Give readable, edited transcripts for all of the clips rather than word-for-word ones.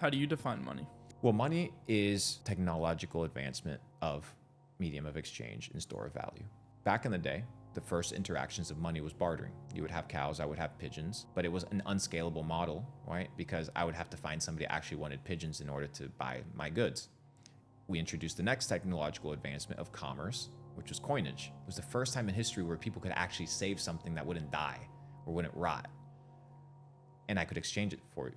How do you define money? Well, money is technological advancement of medium of exchange and store of value. Back in the day, the first interactions of money was bartering. You would have cows, I would have pigeons, but it was an unscalable model, right? Because I would have to find somebody that actually wanted pigeons in order to buy my goods. We introduced the next technological advancement of commerce, which was coinage. It was the first time in history where people could actually save something that wouldn't die or wouldn't rot. And I could exchange it for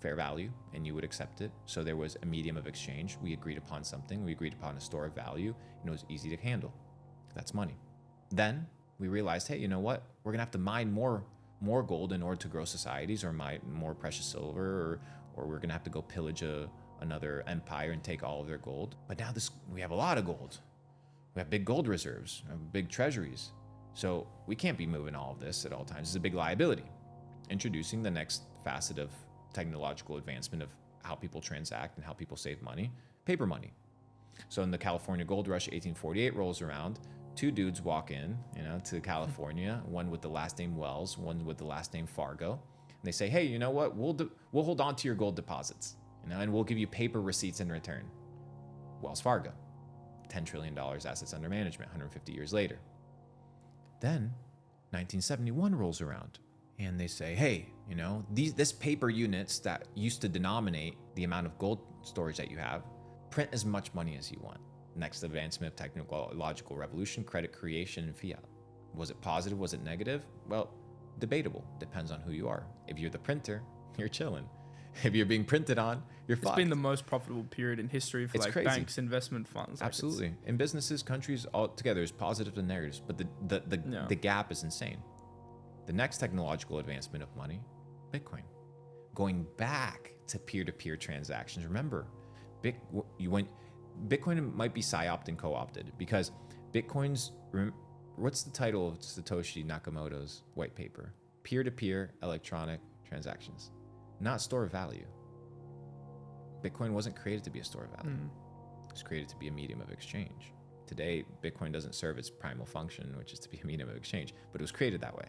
fair value and you would accept it. So there was a medium of exchange. We agreed upon something. We agreed upon a store of value and it was easy to handle. That's money. Then we realized, hey, you know what? We're gonna have to mine more gold in order to grow societies, or mine more precious silver, or we're gonna have to go pillage another empire and take all of their gold. But now we have a lot of gold. We have big gold reserves, big treasuries. So we can't be moving all of this at all times. It's a big liability. Introducing the next facet of technological advancement of how people transact and how people save money, paper money. So in the California Gold Rush, 1848 rolls around, two dudes walk in, to California, one with the last name Wells, one with the last name Fargo. And they say, hey, you know what? We'll hold on to your gold deposits, and we'll give you paper receipts in return. Wells Fargo, $10 trillion assets under management, 150 years later. Then 1971 rolls around and they say, hey, this paper units that used to denominate the amount of gold storage that you have, print as much money as you want. Next advancement of technological revolution, credit creation and fiat. Was it positive? Was it negative? Well, debatable. Depends on who you are. If you're the printer, you're chilling. If you're being printed on, you're fucked. It's been the most profitable period in history for crazy. Banks, investment funds. Absolutely. In businesses, countries, all together, there's positives and negatives, but the gap is insane. The next technological advancement of money, Bitcoin. Going back to peer-to-peer transactions. Remember, Bitcoin might be psyoped and co-opted because Bitcoin's, what's the title of Satoshi Nakamoto's white paper? Peer-to-peer electronic transactions, not store of value. Bitcoin wasn't created to be a store of value. It was created to be a medium of exchange. Today, Bitcoin doesn't serve its primal function, which is to be a medium of exchange, but it was created that way.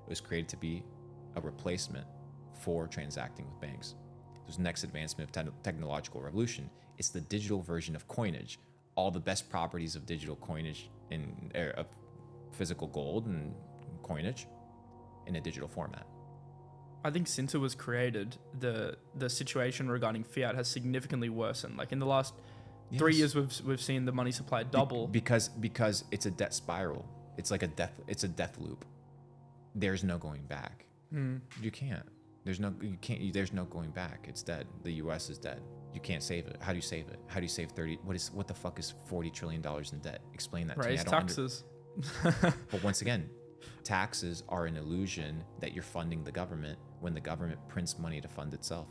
It was created to be a replacement for transacting with banks. This next advancement of technological revolution. It's the digital version of coinage. All the best properties of digital coinage of physical gold and coinage in a digital format. I think since it was created, the situation regarding fiat has significantly worsened. Like in the last 3 years, we've seen the money supply double because it's a debt spiral. It's like a death loop. There's no going back. You can't. There's no going back. It's dead. The U.S. is dead. You can't save it. How do you save it? How do you save 30? What the fuck is $40 trillion in debt? Explain that to me. Raise taxes. But once again, taxes are an illusion that you're funding the government when the government prints money to fund itself.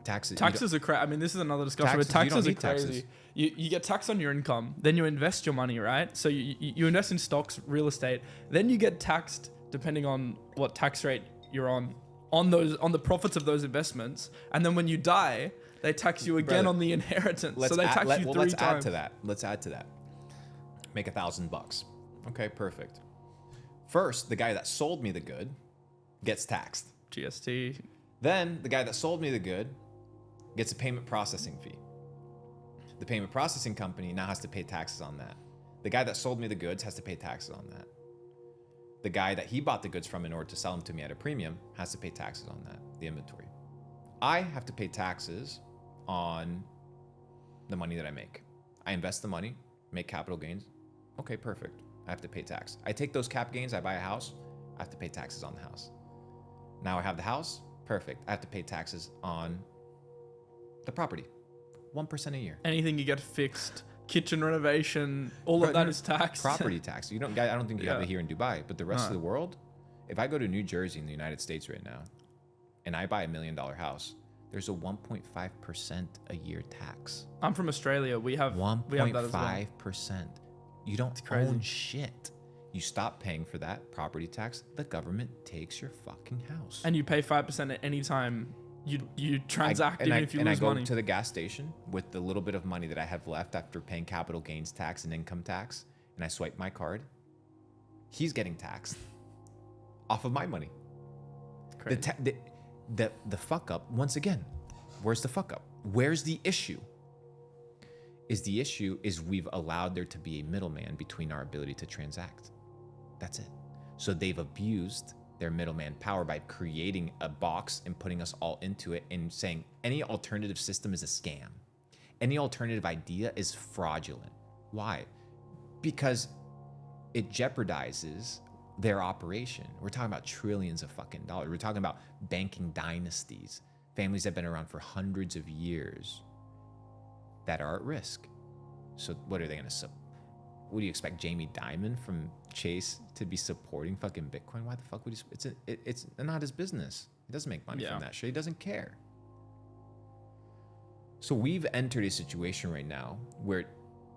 Taxes are crazy. I mean, this is another discussion, but taxes are crazy. You get taxed on your income, then you invest your money, right? So you invest in stocks, real estate, then you get taxed depending on what tax rate you're on the profits of those investments, and then when you die, they tax you again on the inheritance. So they tax you three times. Let's add to that. Make $1,000. Okay, perfect. First, the guy that sold me the good gets taxed. GST. Then the guy that sold me the good gets a payment processing fee. The payment processing company now has to pay taxes on that. The guy that sold me the goods has to pay taxes on that. The guy that he bought the goods from in order to sell them to me at a premium has to pay taxes on that, the inventory. I have to pay taxes on the money that I make. I invest the money, make capital gains. Okay, perfect. I have to pay tax. I take those cap gains, I buy a house, I have to pay taxes on the house. Now I have the house, perfect. I have to pay taxes on the property, 1% a year. Anything you get fixed, kitchen renovation, all of that is taxed. Property tax. I don't think you have it here in Dubai, but the rest of the world, if I go to New Jersey in the United States right now, and I buy $1 million house, there's a 1.5% a year tax. I'm from Australia. We have 1.5%. You don't own shit. You stop paying for that property tax, the government takes your fucking house. And you pay 5% at any time you transact, even if you lose money. And I go to the gas station with the little bit of money that I have left after paying capital gains tax and income tax, and I swipe my card. He's getting taxed off of my money. the fuck up, once again, where's the fuck up? Where's the issue? The issue is we've allowed there to be a middleman between our ability to transact. That's it. So they've abused their middleman power by creating a box and putting us all into it and saying any alternative system is a scam. Any alternative idea is fraudulent. Why? Because it jeopardizes their operation. We're talking about trillions of fucking dollars. We're talking about banking dynasties, families that have been around for hundreds of years that are at risk. So what are they going to What do you expect Jamie Dimon from Chase to be supporting fucking Bitcoin? Why the fuck would he? It's not his business. He doesn't make money from that shit. He doesn't care. So we've entered a situation right now where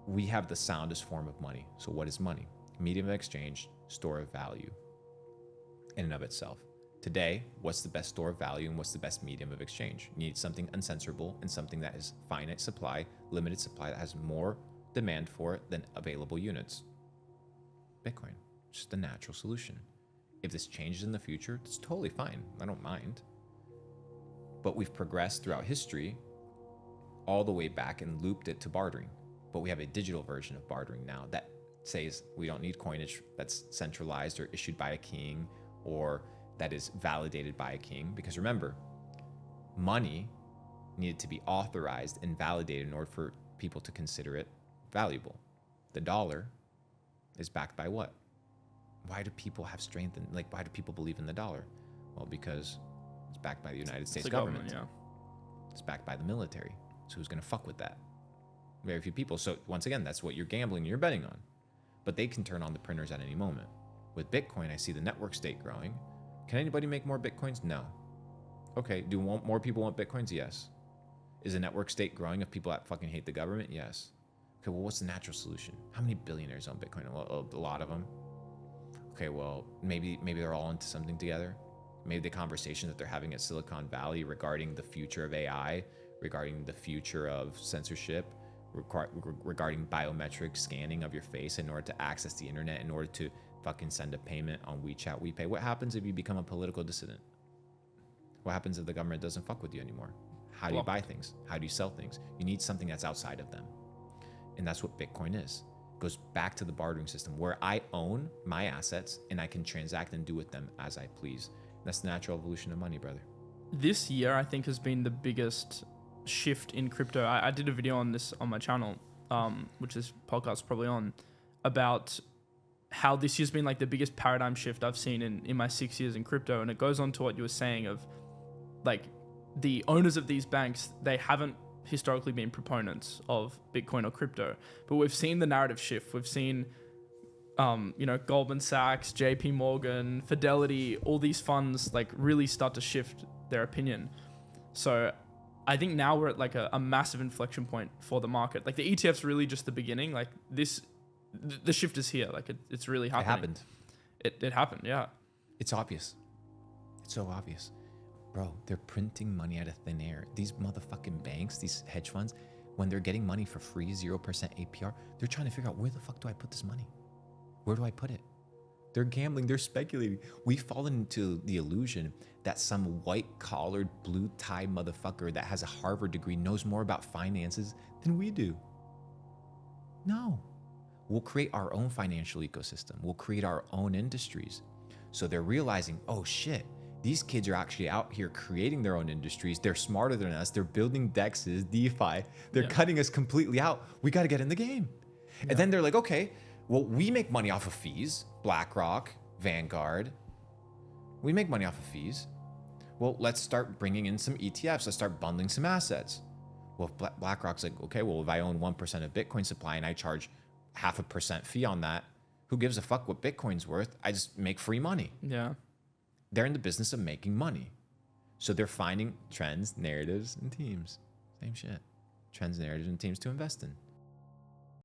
we have the soundest form of money. So what is money? Medium of exchange, store of value in and of itself. Today, what's the best store of value and what's the best medium of exchange? You need something uncensorable and something that is finite supply, limited supply, that has more demand for it than available units. Bitcoin, just a natural solution. If this changes in the future, it's totally fine. I don't mind. But we've progressed throughout history all the way back and looped it to bartering. But we have a digital version of bartering now that says we don't need coinage that's centralized or issued by a king or that is validated by a king. Because remember, money needed to be authorized and validated in order for people to consider it valuable. The dollar is backed by what? Why do people have strength and why do people believe in the dollar? Well, because it's backed by the United States government. It's backed by the military. So who's going to fuck with that? Very few people. So once again, that's what you're gambling and you're betting on. But they can turn on the printers at any moment. With Bitcoin, I see the network state growing. Can anybody make more Bitcoins? No. Okay, do more people want Bitcoins? Yes. Is the network state growing of people that fucking hate the government? Yes. Okay, well, what's the natural solution? How many billionaires own Bitcoin? A lot of them. Okay, well, maybe they're all into something together. Maybe the conversation that they're having at Silicon Valley regarding the future of AI, regarding the future of censorship, regarding biometric scanning of your face in order to access the internet, in order to fucking send a payment on WeChat, WePay. What happens if you become a political dissident? What happens if the government doesn't fuck with you anymore? How do you buy things? How do you sell things? You need something that's outside of them. And that's what Bitcoin is. It goes back to the bartering system where I own my assets and I can transact and do with them as I please. That's the natural evolution of money, brother. This year, I think, has been the biggest shift in crypto. I did a video on this on my channel, which is podcast probably on, about how this year's been the biggest paradigm shift I've seen in my 6 years in crypto. And it goes on to what you were saying of the owners of these banks, they haven't historically been proponents of Bitcoin or crypto, but we've seen the narrative shift. We've seen, Goldman Sachs, JP Morgan, Fidelity, all these funds really start to shift their opinion. So I think now we're at a massive inflection point for the market. The ETF's really just the beginning. The shift is here. It's really happening. It happened. It happened. Yeah. It's obvious. It's so obvious. Bro, they're printing money out of thin air. These motherfucking banks, these hedge funds, when they're getting money for free, 0% APR, they're trying to figure out, where the fuck do I put this money? Where do I put it? They're gambling, they're speculating. We've fallen into the illusion that some white-collared, blue-tie motherfucker that has a Harvard degree knows more about finances than we do. No. We'll create our own financial ecosystem. We'll create our own industries. So they're realizing, oh shit, these kids are actually out here creating their own industries. They're smarter than us. They're building DEXs, DeFi. They're cutting us completely out. We got to get in the game. Yeah. And then they're like, okay, well, we make money off of fees. BlackRock, Vanguard. We make money off of fees. Well, let's start bringing in some ETFs. Let's start bundling some assets. Well, if BlackRock's like, okay, well, if I own 1% of Bitcoin supply and I charge 0.5% fee on that, who gives a fuck what Bitcoin's worth? I just make free money. Yeah. They're in the business of making money. So they're finding trends, narratives, and teams. Same shit. Trends, narratives, and teams to invest in.